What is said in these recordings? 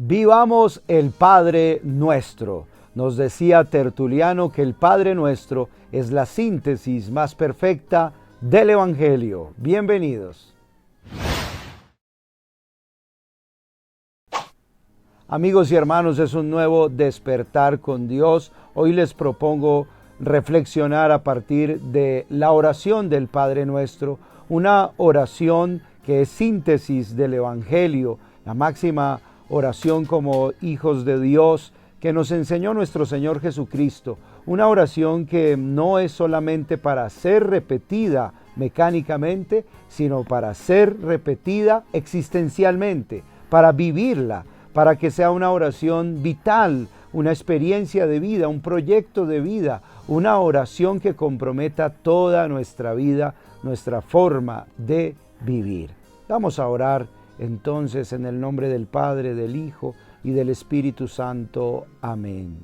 Vivamos el Padre Nuestro. Nos decía Tertuliano que el Padre Nuestro es la síntesis más perfecta del Evangelio. Bienvenidos. Amigos y hermanos, es un nuevo despertar con Dios. Hoy les propongo reflexionar a partir de la oración del Padre Nuestro, una oración que es síntesis del Evangelio, la máxima oración como hijos de Dios que nos enseñó nuestro Señor Jesucristo. Una oración que no es solamente para ser repetida mecánicamente, sino para ser repetida existencialmente, para vivirla, para que sea una oración vital, una experiencia de vida, un proyecto de vida, una oración que comprometa toda nuestra vida, nuestra forma de vivir. Vamos a orar entonces en el nombre del Padre, del Hijo y del Espíritu Santo. Amén.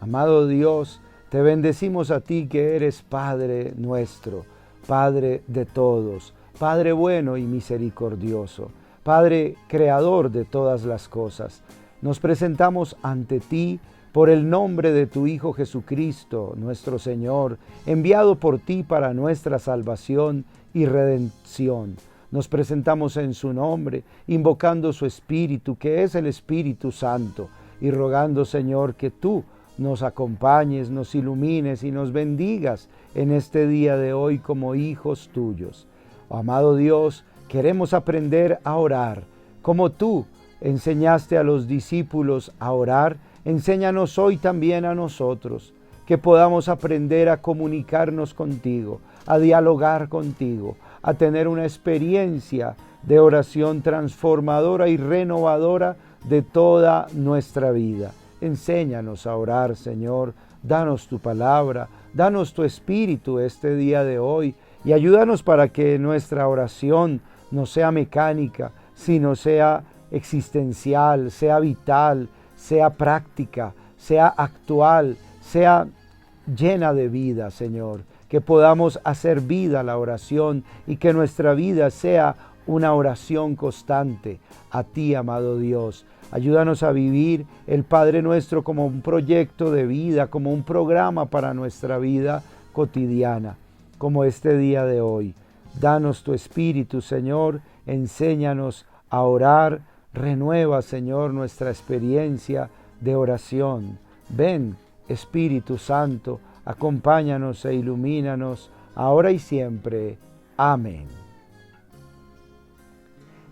Amado Dios, te bendecimos a ti que eres Padre nuestro, Padre de todos, Padre bueno y misericordioso, Padre creador de todas las cosas. Nos presentamos ante ti por el nombre de tu Hijo Jesucristo, nuestro Señor, enviado por ti para nuestra salvación y redención. Nos presentamos en su nombre, invocando su Espíritu, que es el Espíritu Santo, y rogando, Señor, que tú nos acompañes, nos ilumines y nos bendigas en este día de hoy como hijos tuyos. Oh, amado Dios, queremos aprender a orar. Como tú enseñaste a los discípulos a orar, enséñanos hoy también a nosotros, que podamos aprender a comunicarnos contigo, a dialogar contigo, a tener una experiencia de oración transformadora y renovadora de toda nuestra vida. Enséñanos a orar, Señor. Danos tu palabra, danos tu espíritu este día de hoy y ayúdanos para que nuestra oración no sea mecánica, sino sea existencial, sea vital, sea práctica, sea actual, sea llena de vida, Señor. Que podamos hacer vida la oración y que nuestra vida sea una oración constante a ti, amado Dios. Ayúdanos a vivir el Padre Nuestro como un proyecto de vida, como un programa para nuestra vida cotidiana, como este día de hoy. Danos tu Espíritu, Señor, enséñanos a orar, renueva, Señor, nuestra experiencia de oración. Ven, Espíritu Santo, acompáñanos e ilumínanos, ahora y siempre. Amén.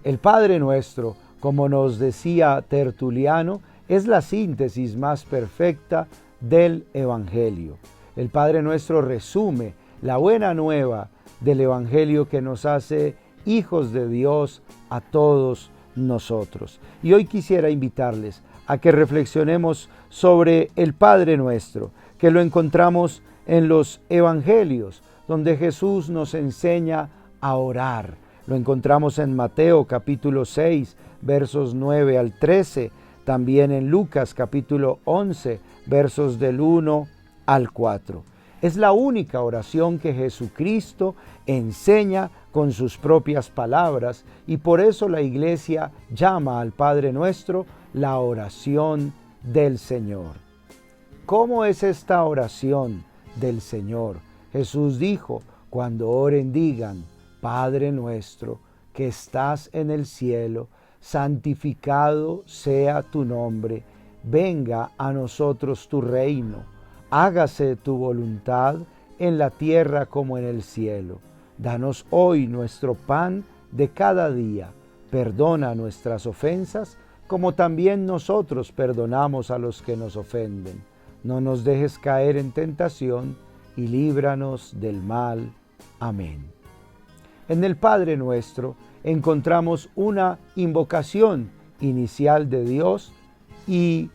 El Padre Nuestro, como nos decía Tertuliano, es la síntesis más perfecta del Evangelio. El Padre Nuestro resume la buena nueva del Evangelio que nos hace hijos de Dios a todos nosotros. Y hoy quisiera invitarles a que reflexionemos sobre el Padre Nuestro, que lo encontramos en los Evangelios, donde Jesús nos enseña a orar. Lo encontramos en Mateo capítulo 6, versos 9 al 13, también en Lucas capítulo 11, versos del 1 al 4. Es la única oración que Jesucristo enseña con sus propias palabras y por eso la Iglesia llama al Padre Nuestro la oración del Señor. ¿Cómo es esta oración del Señor? Jesús dijo, cuando oren digan, Padre nuestro que estás en el cielo, santificado sea tu nombre, venga a nosotros tu reino, hágase tu voluntad en la tierra como en el cielo. Danos hoy nuestro pan de cada día, perdona nuestras ofensas como también nosotros perdonamos a los que nos ofenden. No nos dejes caer en tentación y líbranos del mal. Amén. En el Padre Nuestro encontramos una invocación inicial de Dios y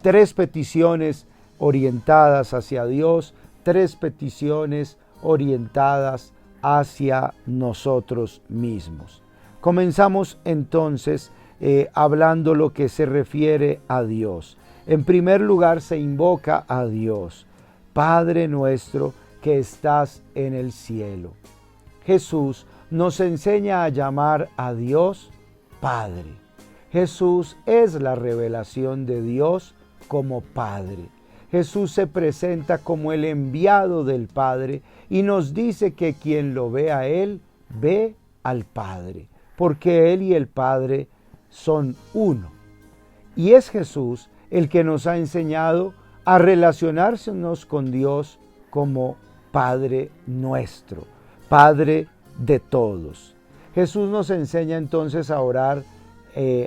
tres peticiones orientadas hacia Dios, tres peticiones orientadas hacia nosotros mismos. Comenzamos entonces hablando lo que se refiere a Dios. En primer lugar se invoca a Dios, Padre nuestro que estás en el cielo. Jesús nos enseña a llamar a Dios Padre. Jesús es la revelación de Dios como Padre. Jesús se presenta como el enviado del Padre y nos dice que quien lo ve a Él, ve al Padre, porque Él y el Padre son uno. Y es Jesús el que nos ha enseñado a relacionarnos con Dios como Padre nuestro, Padre de todos. Jesús nos enseña entonces a orar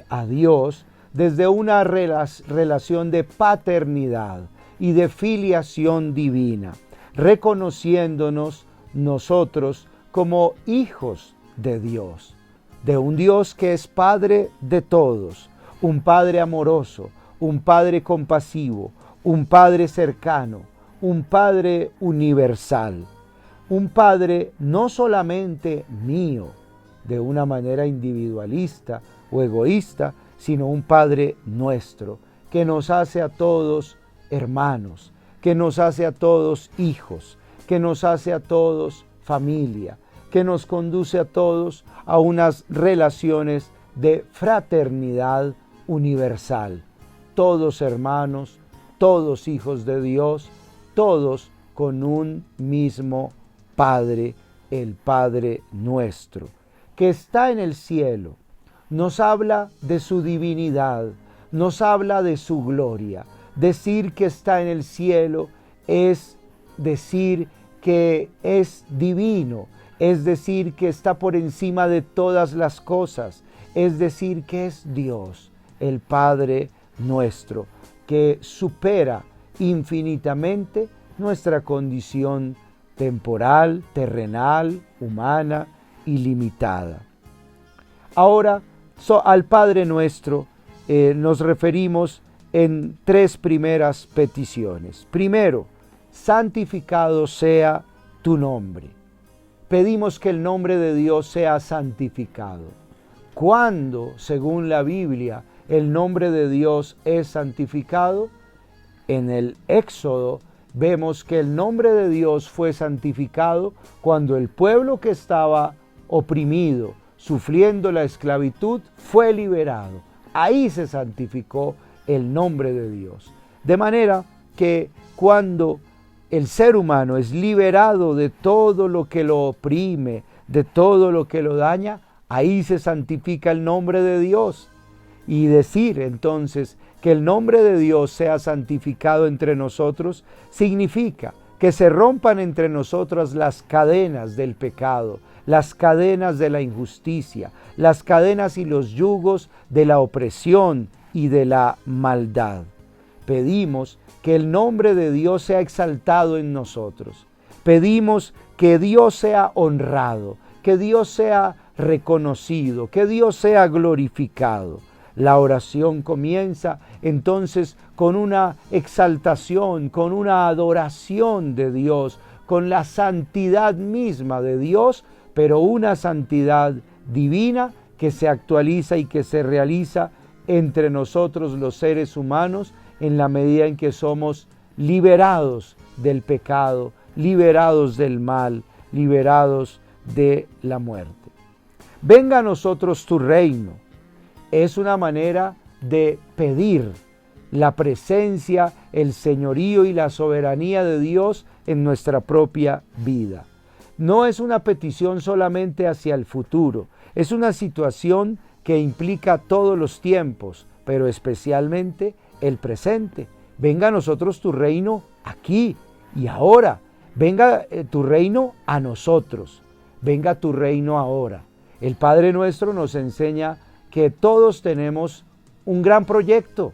a Dios desde una relación de paternidad y de filiación divina, reconociéndonos nosotros como hijos de Dios, de un Dios que es Padre de todos, un Padre amoroso, un Padre compasivo, un Padre cercano, un Padre universal, un Padre no solamente mío, de una manera individualista o egoísta, sino un Padre nuestro, que nos hace a todos hermanos, que nos hace a todos hijos, que nos hace a todos familia, que nos conduce a todos a unas relaciones de fraternidad universal. Todos hermanos, todos hijos de Dios, todos con un mismo Padre, el Padre nuestro, que está en el cielo. Nos habla de su divinidad, nos habla de su gloria. Decir que está en el cielo es decir que es divino, es decir que está por encima de todas las cosas, es decir que es Dios, el Padre nuestro, que supera infinitamente nuestra condición temporal, terrenal, humana y limitada. Ahora, al Padre nuestro nos referimos en tres primeras peticiones. Primero, santificado sea tu nombre. Pedimos que el nombre de Dios sea santificado. ¿Cuándo, según la Biblia, el nombre de Dios es santificado? En el Éxodo vemos que el nombre de Dios fue santificado cuando el pueblo que estaba oprimido, sufriendo la esclavitud, fue liberado. Ahí se santificó el nombre de Dios. De manera que cuando el ser humano es liberado de todo lo que lo oprime, de todo lo que lo daña, ahí se santifica el nombre de Dios. Y decir entonces que el nombre de Dios sea santificado entre nosotros significa que se rompan entre nosotros las cadenas del pecado, las cadenas de la injusticia, las cadenas y los yugos de la opresión y de la maldad. Pedimos que el nombre de Dios sea exaltado en nosotros. Pedimos que Dios sea honrado, que Dios sea reconocido, que Dios sea glorificado. La oración comienza entonces con una exaltación, con una adoración de Dios, con la santidad misma de Dios, pero una santidad divina que se actualiza y que se realiza entre nosotros los seres humanos en la medida en que somos liberados del pecado, liberados del mal, liberados de la muerte. Venga a nosotros tu reino. Es una manera de pedir la presencia, el señorío y la soberanía de Dios en nuestra propia vida. No es una petición solamente hacia el futuro, es una situación que implica todos los tiempos, pero especialmente el presente. Venga a nosotros tu reino aquí y ahora. Venga tu reino a nosotros. Venga tu reino ahora. El Padre nuestro nos enseña que todos tenemos un gran proyecto.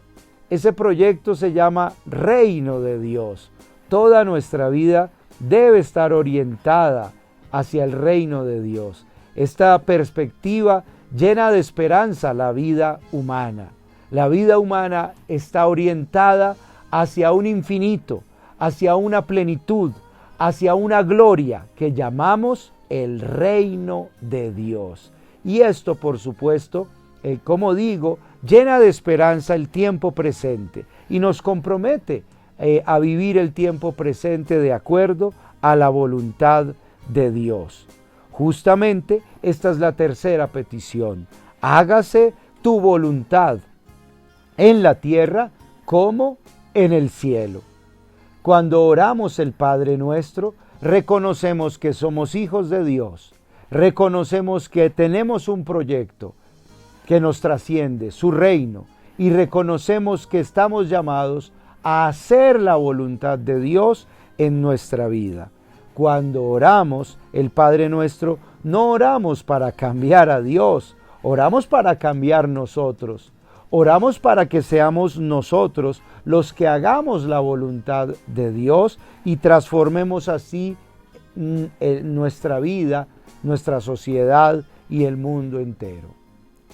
Ese proyecto se llama Reino de Dios. Toda nuestra vida debe estar orientada hacia el reino de Dios. Esta perspectiva llena de esperanza la vida humana. La vida humana está orientada hacia un infinito, hacia una plenitud, hacia una gloria que llamamos el reino de Dios. Y esto, por supuesto, como digo, llena de esperanza el tiempo presente y nos compromete a vivir el tiempo presente de acuerdo a la voluntad de Dios. Justamente esta es la tercera petición. Hágase tu voluntad en la tierra como en el cielo. Cuando oramos el Padre Nuestro, reconocemos que somos hijos de Dios, reconocemos que tenemos un proyecto que nos trasciende, su reino, y reconocemos que estamos llamados a hacer la voluntad de Dios en nuestra vida. Cuando oramos el Padre Nuestro, no oramos para cambiar a Dios, oramos para cambiar nosotros. Oramos para que seamos nosotros los que hagamos la voluntad de Dios y transformemos así nuestra vida, nuestra sociedad y el mundo entero.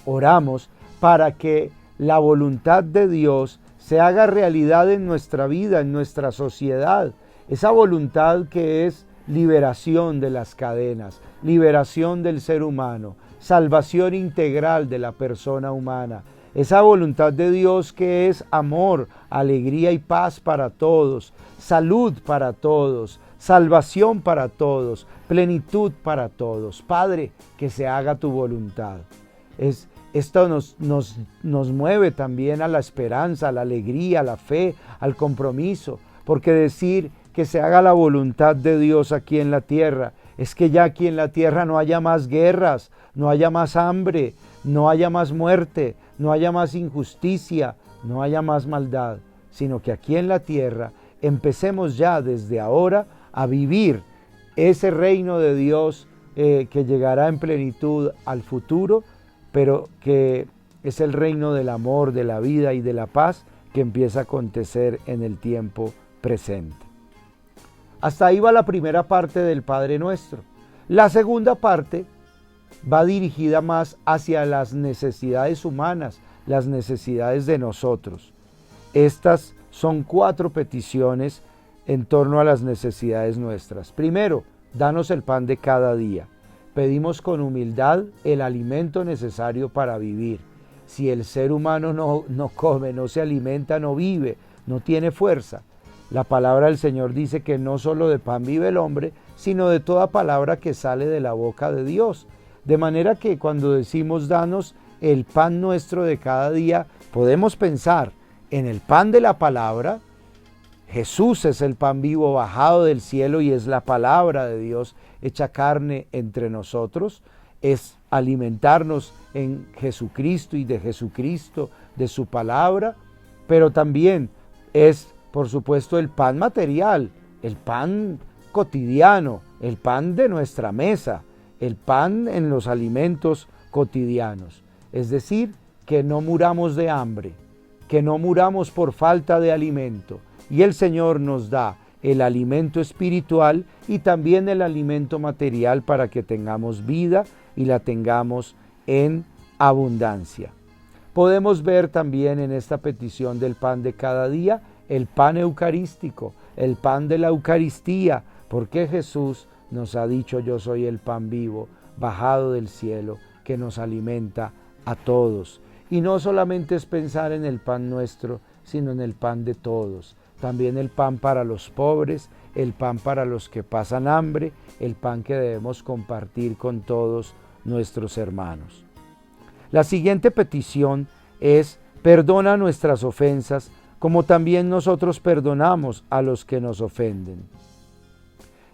Oramos para que la voluntad de Dios se haga realidad en nuestra vida, en nuestra sociedad. Esa voluntad que es liberación de las cadenas, liberación del ser humano, salvación integral de la persona humana. Esa voluntad de Dios que es amor, alegría y paz para todos, salud para todos, salvación para todos, plenitud para todos. Padre, que se haga tu voluntad. Esto nos mueve también a la esperanza, a la alegría, a la fe, al compromiso, porque decir que se haga la voluntad de Dios aquí en la tierra es que ya aquí en la tierra no haya más guerras, no haya más hambre, no haya más muerte, no haya más injusticia, no haya más maldad, sino que aquí en la tierra empecemos ya desde ahora a vivir ese reino de Dios que llegará en plenitud al futuro, pero que es el reino del amor, de la vida y de la paz que empieza a acontecer en el tiempo presente. Hasta ahí va la primera parte del Padre Nuestro. La segunda parte va dirigida más hacia las necesidades humanas, las necesidades de nosotros. Estas son 4 peticiones en torno a las necesidades nuestras. Primero, danos el pan de cada día. Pedimos con humildad el alimento necesario para vivir. Si el ser humano no come, no se alimenta, no vive, no tiene fuerza. La palabra del Señor dice que no solo de pan vive el hombre, sino de toda palabra que sale de la boca de Dios. De manera que cuando decimos danos el pan nuestro de cada día, podemos pensar en el pan de la palabra. Jesús es el pan vivo bajado del cielo y es la palabra de Dios hecha carne entre nosotros. Es alimentarnos en Jesucristo y de Jesucristo, de su palabra, pero también es, por supuesto, el pan material, el pan cotidiano, el pan de nuestra mesa, el pan en los alimentos cotidianos. Es decir, que no muramos de hambre, que no muramos por falta de alimento. Y el Señor nos da el alimento espiritual y también el alimento material para que tengamos vida y la tengamos en abundancia. Podemos ver también en esta petición del pan de cada día el pan eucarístico, el pan de la Eucaristía, porque Jesús nos ha dicho: yo soy el pan vivo, bajado del cielo, que nos alimenta a todos. Y no solamente es pensar en el pan nuestro, sino en el pan de todos. También el pan para los pobres, el pan para los que pasan hambre, el pan que debemos compartir con todos nuestros hermanos. La siguiente petición es: perdona nuestras ofensas, como también nosotros perdonamos a los que nos ofenden.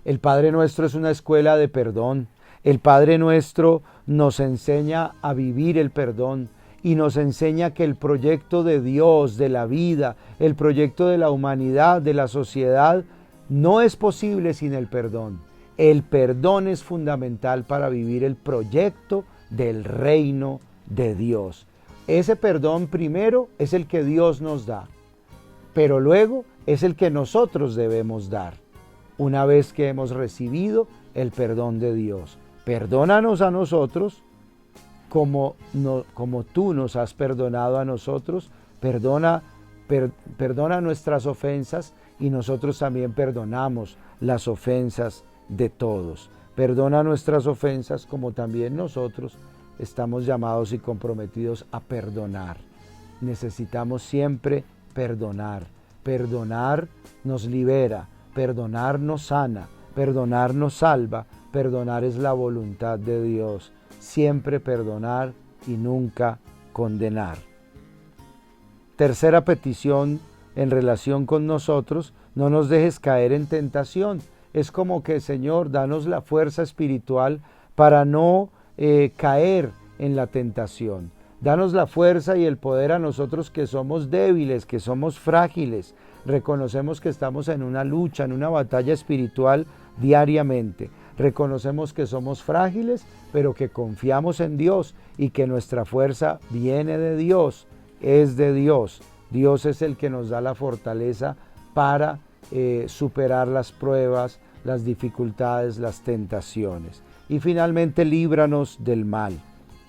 El Padre Nuestro es una escuela de perdón. El Padre Nuestro nos enseña a vivir el perdón y nos enseña que el proyecto de Dios, de la vida, el proyecto de la humanidad, de la sociedad, no es posible sin el perdón. El perdón es fundamental para vivir el proyecto del reino de Dios. Ese perdón primero es el que Dios nos da, pero luego es el que nosotros debemos dar. Una vez que hemos recibido el perdón de Dios, perdónanos a nosotros como tú nos has perdonado a nosotros, perdona nuestras ofensas y nosotros también perdonamos las ofensas de todos. Perdona nuestras ofensas como también nosotros estamos llamados y comprometidos a perdonar. Necesitamos siempre perdonar. Perdonar nos libera, perdonar nos sana, perdonar nos salva, perdonar es la voluntad de Dios. Siempre perdonar y nunca condenar. Tercera petición en relación con nosotros: no nos dejes caer en tentación. Es como que, Señor, danos la fuerza espiritual para no caer en la tentación. Danos la fuerza y el poder a nosotros que somos débiles, que somos frágiles. Reconocemos que estamos en una lucha, en una batalla espiritual diariamente. Reconocemos que somos frágiles, pero que confiamos en Dios y que nuestra fuerza viene de Dios, es de Dios. Dios es el que nos da la fortaleza para superar las pruebas, las dificultades, las tentaciones. Y finalmente, líbranos del mal,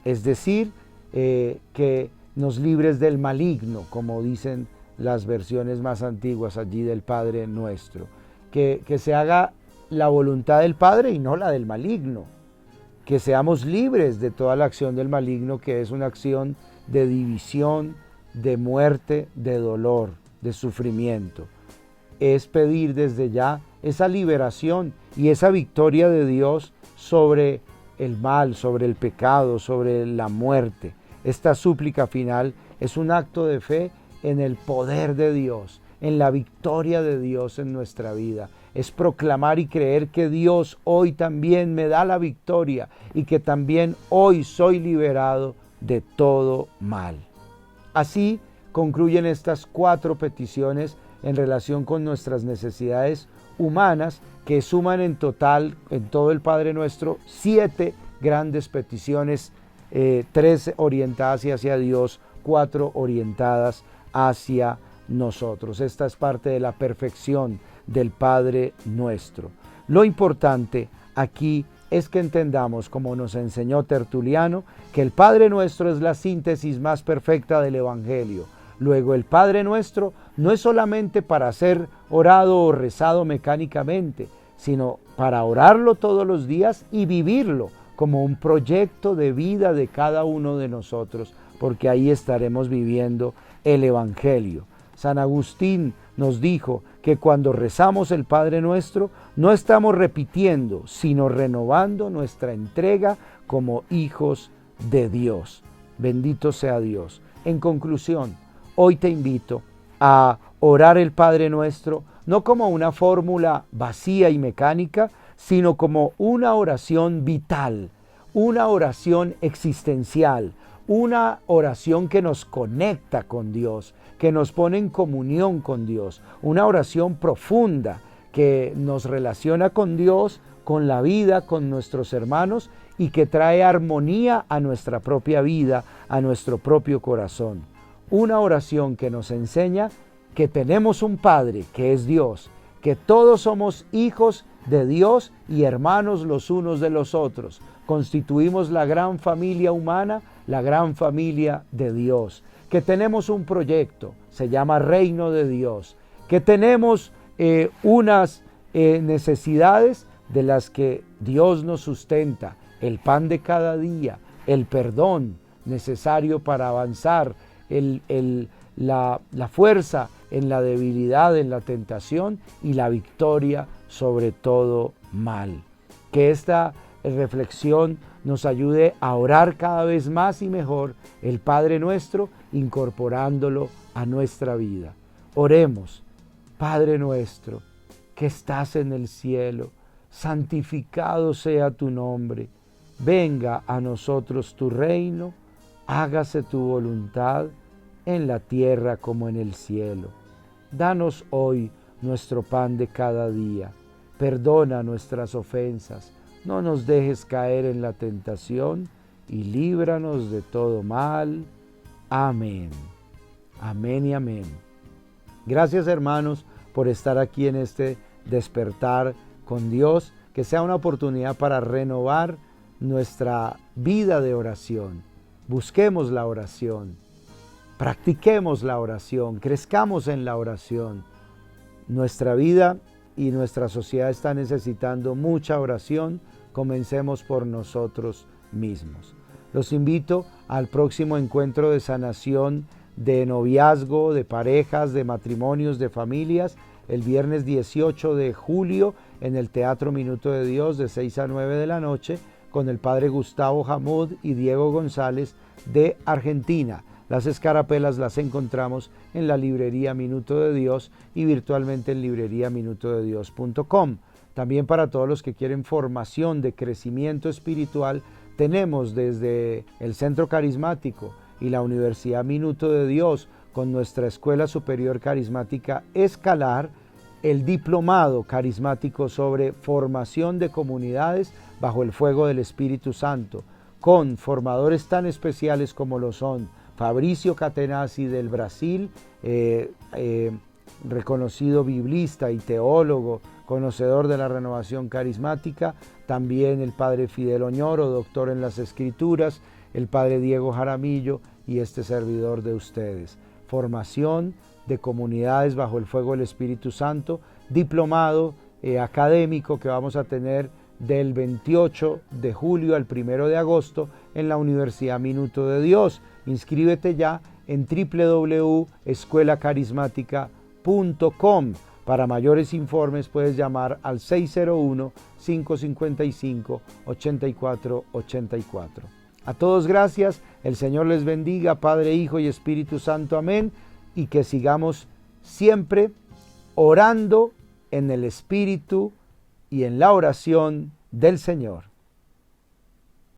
es decir, que nos libres del maligno, como dicen las versiones más antiguas allí del Padre Nuestro. Que se haga la voluntad del Padre y no la del maligno. Que seamos libres de toda la acción del maligno, que es una acción de división, de muerte, de dolor, de sufrimiento. Es pedir desde ya esa liberación y esa victoria de Dios sobre el mal, sobre el pecado, sobre la muerte. Esta súplica final es un acto de fe en el poder de Dios, en la victoria de Dios en nuestra vida. Es proclamar y creer que Dios hoy también me da la victoria y que también hoy soy liberado de todo mal. Así concluyen estas 4 peticiones en relación con nuestras necesidades humanas, que suman en total, en todo el Padre Nuestro, 7 grandes peticiones, 3 orientadas hacia Dios, 4 orientadas hacia nosotros. Esta es parte de la perfección del Padre Nuestro. Lo importante aquí es que entendamos, como nos enseñó Tertuliano, que el Padre Nuestro es la síntesis más perfecta del Evangelio. Luego, el Padre Nuestro no es solamente para ser orado o rezado mecánicamente, sino para orarlo todos los días y vivirlo como un proyecto de vida de cada uno de nosotros, porque ahí estaremos viviendo el Evangelio. San Agustín nos dijo que cuando rezamos el Padre Nuestro, no estamos repitiendo, sino renovando nuestra entrega como hijos de Dios. Bendito sea Dios. En conclusión, hoy te invito a orar el Padre Nuestro, no como una fórmula vacía y mecánica, sino como una oración vital, una oración existencial, una oración que nos conecta con Dios, que nos pone en comunión con Dios, una oración profunda que nos relaciona con Dios, con la vida, con nuestros hermanos y que trae armonía a nuestra propia vida, a nuestro propio corazón. Una oración que nos enseña que tenemos un Padre que es Dios, que todos somos hijos de Dios y hermanos los unos de los otros. Constituimos la gran familia humana, la gran familia de Dios. Que tenemos un proyecto, se llama Reino de Dios. Que tenemos unas necesidades de las que Dios nos sustenta. El pan de cada día, el perdón necesario para avanzar, la fuerza en la debilidad, en la tentación y la victoria sobre todo mal. Que esta reflexión nos ayude a orar cada vez más y mejor el Padre Nuestro, incorporándolo a nuestra vida. Oremos. Padre nuestro, que estás en el cielo, santificado sea tu nombre. Venga a nosotros tu reino, hágase tu voluntad en la tierra como en el cielo. Danos hoy nuestro pan de cada día. Perdona nuestras ofensas, no nos dejes caer en la tentación y líbranos de todo mal. Amén. Amén y amén. Gracias, hermanos, por estar aquí en este despertar con Dios, que sea una oportunidad para renovar nuestra vida de oración. Busquemos la oración, practiquemos la oración, crezcamos en la oración. Nuestra vida y nuestra sociedad está necesitando mucha oración. Comencemos por nosotros mismos. Los invito al próximo encuentro de sanación de noviazgo, de parejas, de matrimonios, de familias, el viernes 18 de julio en el Teatro Minuto de Dios de 6 a 9 de la noche, con el padre Gustavo Jamud y Diego González de Argentina. Las escarapelas las encontramos en la librería Minuto de Dios y virtualmente en libreriaminutodedios.com. También para todos los que quieren formación de crecimiento espiritual, tenemos desde el Centro Carismático y la Universidad Minuto de Dios con nuestra Escuela Superior Carismática Escalar, el diplomado carismático sobre formación de comunidades bajo el fuego del Espíritu Santo, con formadores tan especiales como lo son Fabricio Catenacci del Brasil, reconocido biblista y teólogo, conocedor de la renovación carismática, también el padre Fidel Oñoro, doctor en las Escrituras, el padre Diego Jaramillo y este servidor de ustedes. Formación de comunidades bajo el fuego del Espíritu Santo, diplomado académico que vamos a tener del 28 de julio al 1 de agosto en la Universidad Minuto de Dios. Inscríbete ya en www.escuelacarismática.com. Para mayores informes puedes llamar al 601-555-8484. A todos gracias, el Señor les bendiga, Padre, Hijo y Espíritu Santo, amén, y que sigamos siempre orando en el Espíritu y en la oración del Señor.